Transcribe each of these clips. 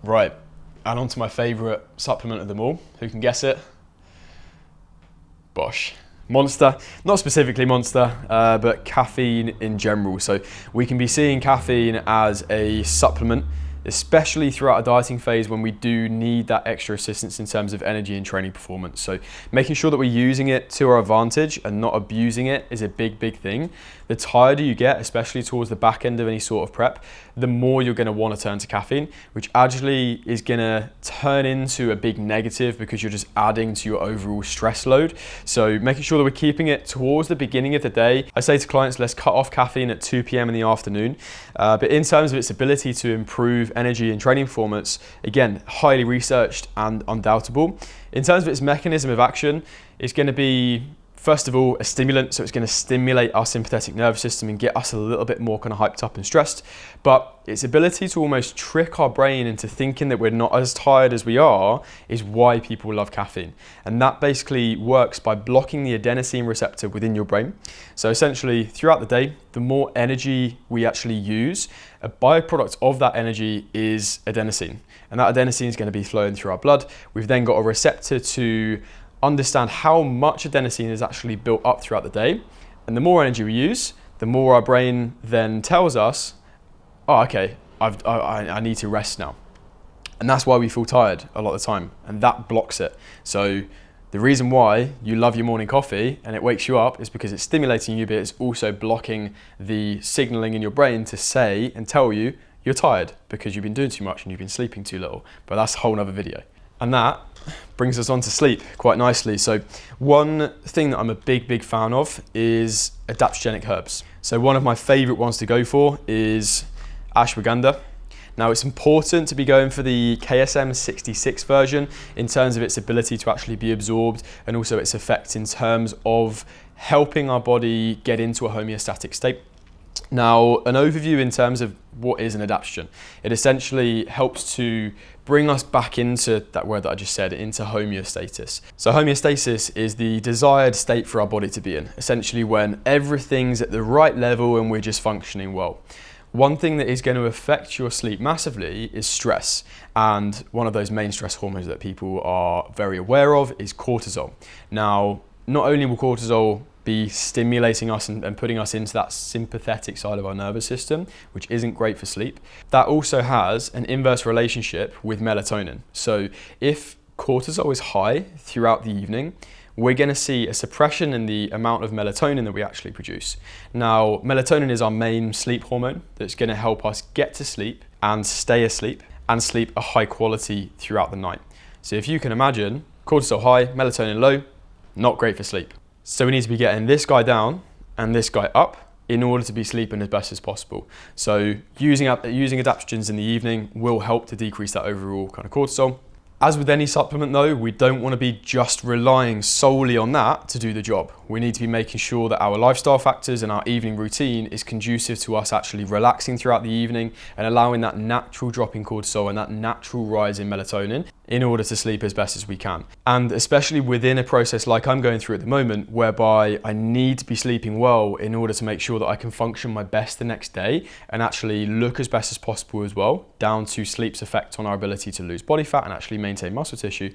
Right, and on to my favourite supplement of them all. Who can guess it? Bosh. Monster, not specifically Monster, but caffeine in general. So we can be seeing caffeine as a supplement, especially throughout a dieting phase when we do need that extra assistance in terms of energy and training performance. So making sure that we're using it to our advantage and not abusing it is a big thing. The tireder you get, especially towards the back end of any sort of prep, the more you're going to want to turn to caffeine, which actually is going to turn into a big negative because you're just adding to your overall stress load. So making sure that we're keeping it towards the beginning of the day. I say to clients, let's cut off caffeine at 2 p.m. in the afternoon. But in terms of its ability to improve energy and training performance, again, highly researched and undoubtable. In terms of its mechanism of action, it's going to be, first of all, a stimulant, so it's going to stimulate our sympathetic nervous system and get us a little bit more kind of hyped up and stressed. But its ability to almost trick our brain into thinking that we're not as tired as we are is why people love caffeine. And that basically works by blocking the adenosine receptor within your brain. So essentially, throughout the day, the more energy we actually use, a byproduct of that energy is adenosine. And that adenosine is going to be flowing through our blood. We've then got a receptor to understand how much adenosine is actually built up throughout the day. And the more energy we use, the more our brain then tells us, oh, okay, I need to rest now. And that's why we feel tired a lot of the time. And that blocks it. So the reason why you love your morning coffee and it wakes you up is because it's stimulating you, but it's also blocking the signaling in your brain to say and tell you you're tired because you've been doing too much and you've been sleeping too little. But that's a whole nother video. And that brings us on to sleep quite nicely. So one thing that I'm a big fan of is adaptogenic herbs. So one of my favorite ones to go for is ASHWAGANDHA. Now it's important to be going for the KSM 66 version in terms of its ability to actually be absorbed and also its effect in terms of helping our body get into a homeostatic state. Now, an overview in terms of what is an adaptogen. It essentially helps to bring us back into that word that I just said, into homeostasis. So homeostasis is the desired state for our body to be in, essentially when everything's at the right level and we're just functioning well. One thing that is going to affect your sleep massively is stress. And one of those main stress hormones that people are very aware of is cortisol. Now, not only will cortisol be stimulating us and putting us into that sympathetic side of our nervous system, which isn't great for sleep, that also has an inverse relationship with melatonin. So if cortisol is high throughout the evening, we're going to see a suppression in the amount of melatonin that we actually produce. Now, melatonin is our main sleep hormone that's going to help us get to sleep and stay asleep and sleep a high quality throughout the night. So if you can imagine, cortisol high, melatonin low, not great for sleep. So we need to be getting this guy down and this guy up in order to be sleeping as best as possible. So using adaptogens in the evening will help to decrease that overall kind of cortisol. As with any supplement though, we don't want to be just relying solely on that to do the job. We need to be making sure that our lifestyle factors and our evening routine is conducive to us actually relaxing throughout the evening and allowing that natural drop in cortisol and that natural rise in melatonin in order to sleep as best as we can. And especially within a process like I'm going through at the moment, whereby I need to be sleeping well in order to make sure that I can function my best the next day and actually look as best as possible as well, down to sleep's effect on our ability to lose body fat and actually maintain muscle tissue,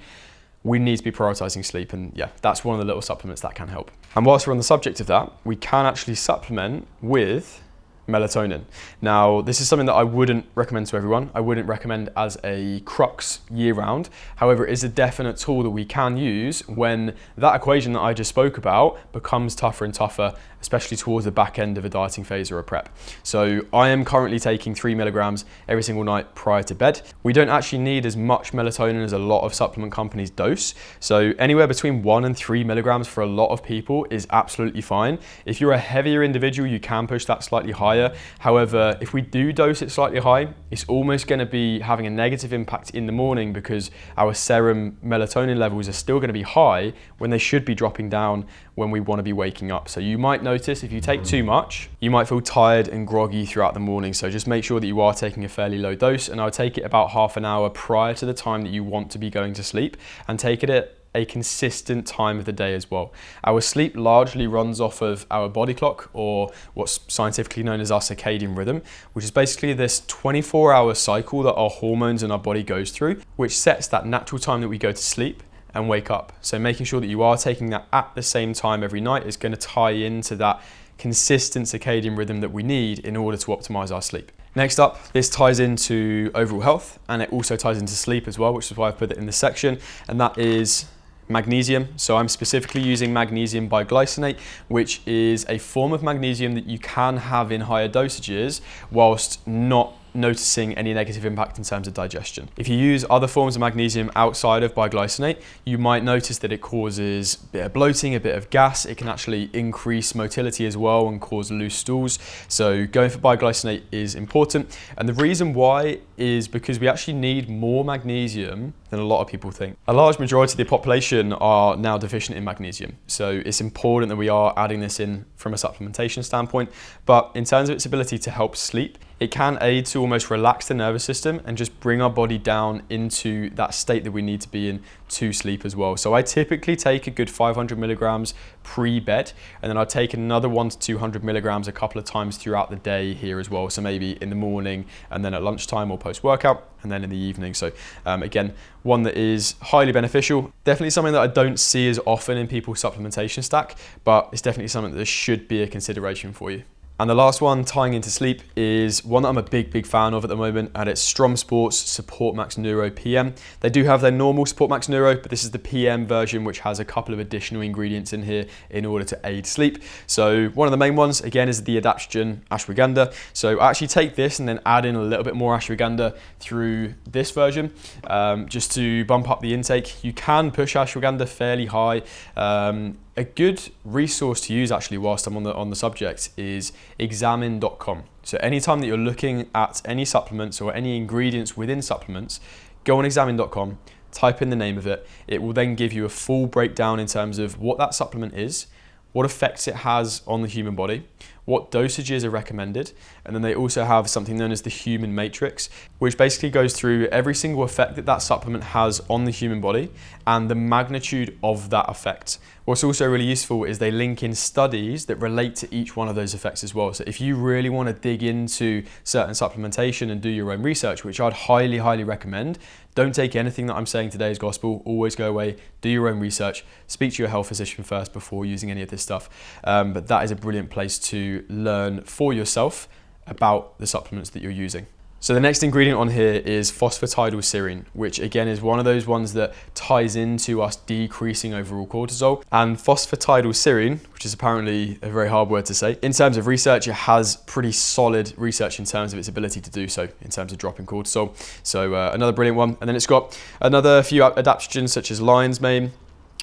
we need to be prioritizing sleep. And yeah, that's one of the little supplements that can help. And whilst we're on the subject of that, we can actually supplement with melatonin. Now, this is something that I wouldn't recommend to everyone. I wouldn't recommend as a crux year round. However, it is a definite tool that we can use when that equation that I just spoke about becomes tougher and tougher, especially towards the back end of a dieting phase or a prep. So I am currently taking 3 milligrams every single night prior to bed. We don't actually need as much melatonin as a lot of supplement companies dose. So anywhere between 1 and 3 milligrams for a lot of people is absolutely fine. If you're a heavier individual, you can push that slightly higher. However, if we do dose it slightly high, it's almost going to be having a negative impact in the morning because our serum melatonin levels are still going to be high when they should be dropping down when we want to be waking up. So you might notice if you take too much, you might feel tired and groggy throughout the morning. So just make sure that you are taking a fairly low dose, and I would take it about half an hour prior to the time that you want to be going to sleep, and take it at a consistent time of the day as well. Our sleep largely runs off of our body clock, or what's scientifically known as our circadian rhythm, which is basically this 24-hour cycle that our hormones in our body goes through, which sets that natural time that we go to sleep and wake up. So making sure that you are taking that at the same time every night is going to tie into that consistent circadian rhythm that we need in order to optimize our sleep. Next up, this ties into overall health, and it also ties into sleep as well, which is why I've put it in this section, and that is magnesium. So I'm specifically using magnesium biglycinate, which is a form of magnesium that you can have in higher dosages whilst not noticing any negative impact in terms of digestion. If you use other forms of magnesium outside of biglycinate, you might notice that it causes a bit of bloating, a bit of gas. It can actually increase motility as well and cause loose stools. So going for biglycinate is important. And the reason why is because we actually need more magnesium than a lot of people think. A large majority of the population are now deficient in magnesium. So it's important that we are adding this in from a supplementation standpoint. But in terms of its ability to help sleep, it can aid to almost relax the nervous system and just bring our body down into that state that we need to be in to sleep as well. So I typically take a good 500 milligrams pre-bed, and then I take another 100 to 200 milligrams a couple of times throughout the day here as well. So maybe in the morning, and then at lunchtime or post-workout, and then in the evening. So again, one that is highly beneficial. Definitely something that I don't see as often in people's supplementation stack, but it's definitely something that should be a consideration for you. And the last one tying into sleep is one that I'm a big fan of at the moment, and it's Strom Sports Support Max Neuro PM. They do have their normal Support Max Neuro, but this is the PM version, which has a couple of additional ingredients in here in order to aid sleep. So one of the main ones, again, is the adaptogen ashwagandha. So I actually take this and then add in a little bit more ashwagandha through this version, just to bump up the intake. You can push ashwagandha fairly high. A good resource to use actually whilst I'm on the subject is examine.com. So anytime that you're looking at any supplements or any ingredients within supplements, go on examine.com, type in the name of it. It will then give you a full breakdown in terms of what that supplement is, what effects it has on the human body, what dosages are recommended, and then they also have something known as the human matrix, which basically goes through every single effect that that supplement has on the human body and the magnitude of that effect. What's also really useful is they link in studies that relate to each one of those effects as well. So if you really want to dig into certain supplementation and do your own research, which I'd highly recommend, don't take anything that I'm saying today as gospel. Always go away, do your own research, speak to your health physician first before using any of this stuff. But that is a brilliant place to learn for yourself about the supplements that you're using. So the next ingredient on here is phosphatidylserine, which again is one of those ones that ties into us decreasing overall cortisol. And phosphatidylserine, which is apparently a very hard word to say, in terms of research, it has pretty solid research in terms of its ability to do so, in terms of dropping cortisol. So another brilliant one. And then it's got another few adaptogens such as lion's mane.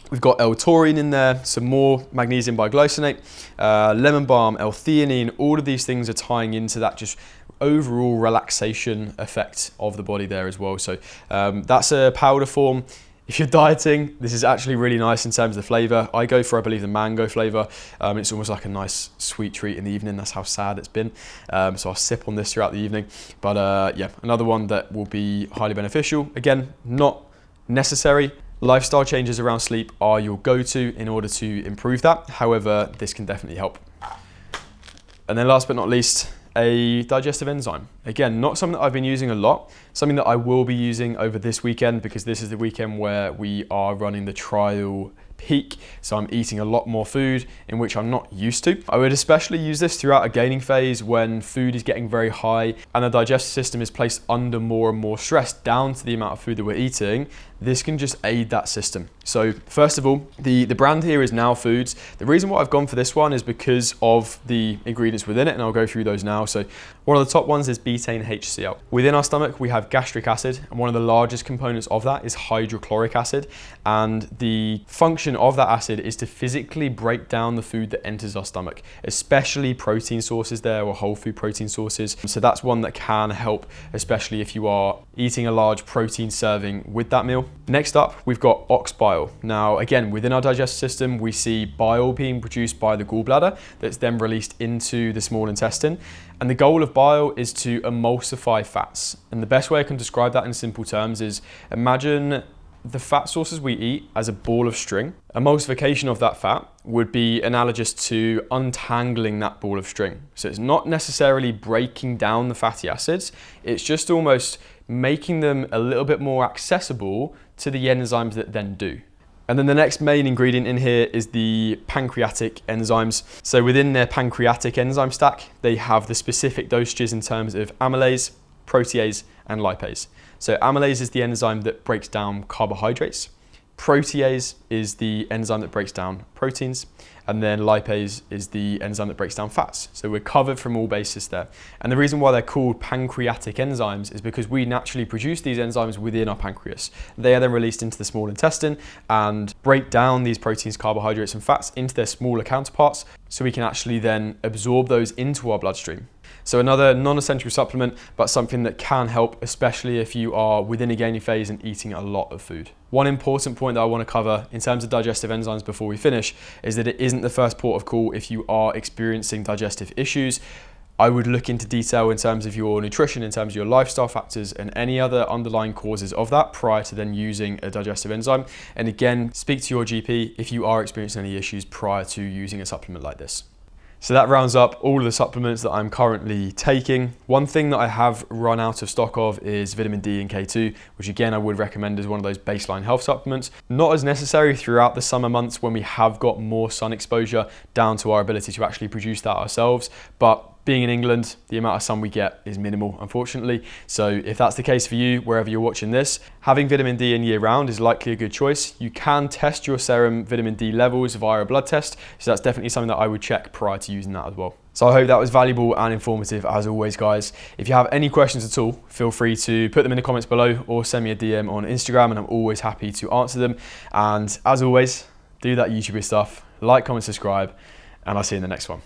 We've got L-taurine in there, some more magnesium biglycinate, lemon balm, L-theanine. All of these things are tying into that just overall relaxation effect of the body there as well. So that's a powder form. If you're dieting, this is actually really nice in terms of the flavor. I go for, I believe, the mango flavor. It's almost like a nice sweet treat in the evening. That's how sad it's been. So I'll sip on this throughout the evening. But yeah, another one that will be highly beneficial. Again, not necessary. Lifestyle changes around sleep are your go-to in order to improve that. However, this can definitely help. And then last but not least, a digestive enzyme. Again, not something that I've been using a lot, something that I will be using over this weekend, because this is the weekend where we are running the trial peak. So I'm eating a lot more food, in which I'm not used to. I would especially use this throughout a gaining phase when food is getting very high and the digestive system is placed under more and more stress down to the amount of food that we're eating. This can just aid that system. So first of all, the brand here is Now Foods. The reason why I've gone for this one is because of the ingredients within it, and I'll go through those now. So one of the top ones is betaine HCl. Within our stomach, we have gastric acid, and one of the largest components of that is hydrochloric acid. And the function of that acid is to physically break down the food that enters our stomach, especially protein sources there, or whole food protein sources. So that's one that can help, especially if you are eating a large protein serving with that meal. Next up, we've got ox bile. Now, again, within our digestive system, we see bile being produced by the gallbladder that's then released into the small intestine. And the goal of bile is to emulsify fats. And the best way I can describe that in simple terms is, imagine the fat sources we eat as a ball of string, emulsification of that fat would be analogous to untangling that ball of string. So it's not necessarily breaking down the fatty acids, it's just almost making them a little bit more accessible to the enzymes that then do. And then the next main ingredient in here is the pancreatic enzymes. So within their pancreatic enzyme stack, they have the specific dosages in terms of amylase, protease, and lipase. So amylase is the enzyme that breaks down carbohydrates. Protease is the enzyme that breaks down proteins, and then lipase is the enzyme that breaks down fats. So we're covered from all bases there. And the reason why they're called pancreatic enzymes is because we naturally produce these enzymes within our pancreas. They are then released into the small intestine and break down these proteins, carbohydrates, and fats into their smaller counterparts, so we can actually then absorb those into our bloodstream. So another non-essential supplement, but something that can help, especially if you are within a gaining phase and eating a lot of food. One important point that I want to cover in terms of digestive enzymes before we finish is that it isn't the first port of call if you are experiencing digestive issues. I would look into detail in terms of your nutrition, in terms of your lifestyle factors, and any other underlying causes of that prior to then using a digestive enzyme. And again, speak to your GP if you are experiencing any issues prior to using a supplement like this. So that rounds up all of the supplements that I'm currently taking. One thing that I have run out of stock of is vitamin D and K2, which again I would recommend as one of those baseline health supplements. Not as necessary throughout the summer months when we have got more sun exposure down to our ability to actually produce that ourselves, but being in England, the amount of sun we get is minimal, unfortunately. So if that's the case for you, wherever you're watching this, having vitamin D in year round is likely a good choice. You can test your serum vitamin D levels via a blood test. So that's definitely something that I would check prior to using that as well. So I hope that was valuable and informative as always, guys. If you have any questions at all, feel free to put them in the comments below or send me a DM on Instagram, and I'm always happy to answer them. And as always, do that YouTuber stuff, like, comment, subscribe, and I'll see you in the next one.